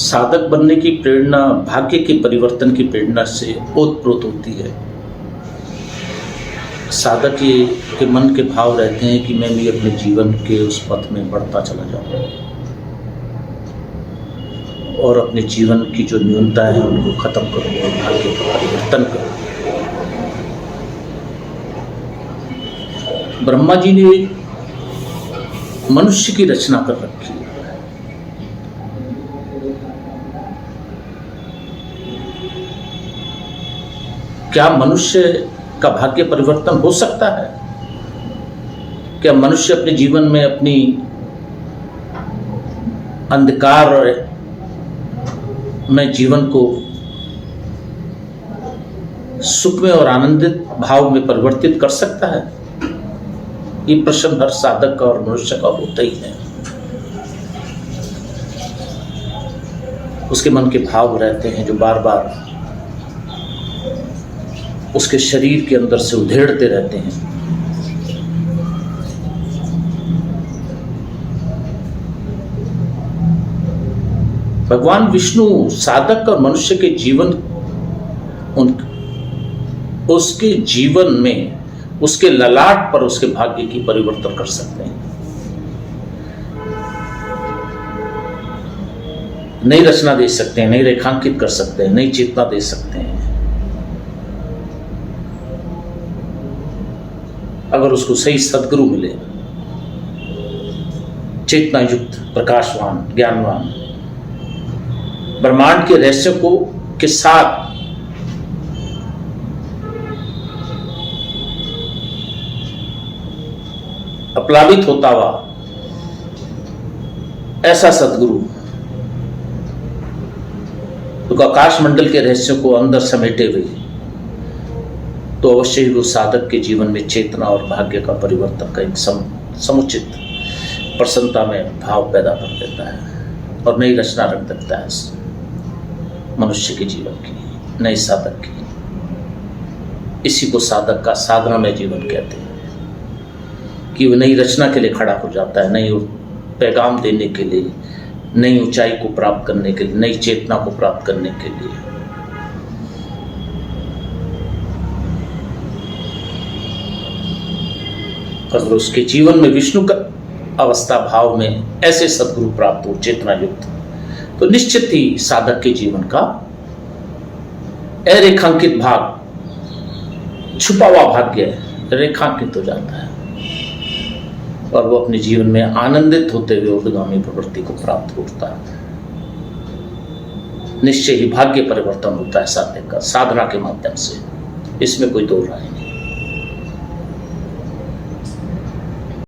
साधक बनने की प्रेरणा भाग्य के परिवर्तन की प्रेरणा से ओतप्रोत होती है। साधक के मन के भाव रहते हैं कि मैं भी अपने जीवन के उस पथ में बढ़ता चला जाऊं और अपने जीवन की जो न्यूनता है उनको खत्म करूं और भाग्य का परिवर्तन करूं। ब्रह्मा जी ने मनुष्य की रचना कर रखी है। क्या मनुष्य का भाग्य परिवर्तन हो सकता है? क्या मनुष्य अपने जीवन में अपनी अंधकार में जीवन को सुख में और आनंदित भाव में परिवर्तित कर सकता है? ये प्रश्न हर साधक का और मनुष्य का होता ही है। उसके मन के भाव रहते हैं जो बार बार उसके शरीर के अंदर से उधेड़ते रहते हैं। भगवान विष्णु साधक और मनुष्य के जीवन उसके जीवन में उसके ललाट पर उसके भाग्य की परिवर्तन कर सकते हैं। नई रचना दे सकते हैं, नई रेखांकित कर सकते हैं, नई चेतना दे सकते हैं। अगर उसको सही सद्गुरु मिले, चेतना युक्त, प्रकाशवान, ज्ञानवान, ब्रह्मांड के रहस्य को के साथ अप्लावित होता हुआ ऐसा सद्गुरु तो आकाश मंडल के रहस्यों को अंदर समेटे हुए, तो अवश्य ही वो साधक के जीवन में चेतना और भाग्य का परिवर्तन का एक समुचित प्रसन्नता में भाव पैदा कर देता है और नई रचना रख देता है मनुष्य के जीवन की, नए साधक की। इसी को साधक का साधनामय जीवन कहते हैं कि वो नई रचना के लिए खड़ा हो जाता है, नई पैगाम देने के लिए, नई ऊंचाई को प्राप्त करने के लिए, नई चेतना को प्राप्त करने के लिए। अगर उसके जीवन में विष्णु का अवस्था भाव में ऐसे सद्गुरु प्राप्त हो, चेतना युक्त, तो निश्चित ही साधक के जीवन का अरेखांकित भाग, छुपा हुआ भाग्य रेखांकित हो जाता है और वो अपने जीवन में आनंदित होते हुए ऊर्ध्वगामी प्रवृत्ति को प्राप्त होता है। निश्चय ही भाग्य परिवर्तन होता है साधक का, साधना के माध्यम से। इसमें कोई दो राय नहीं।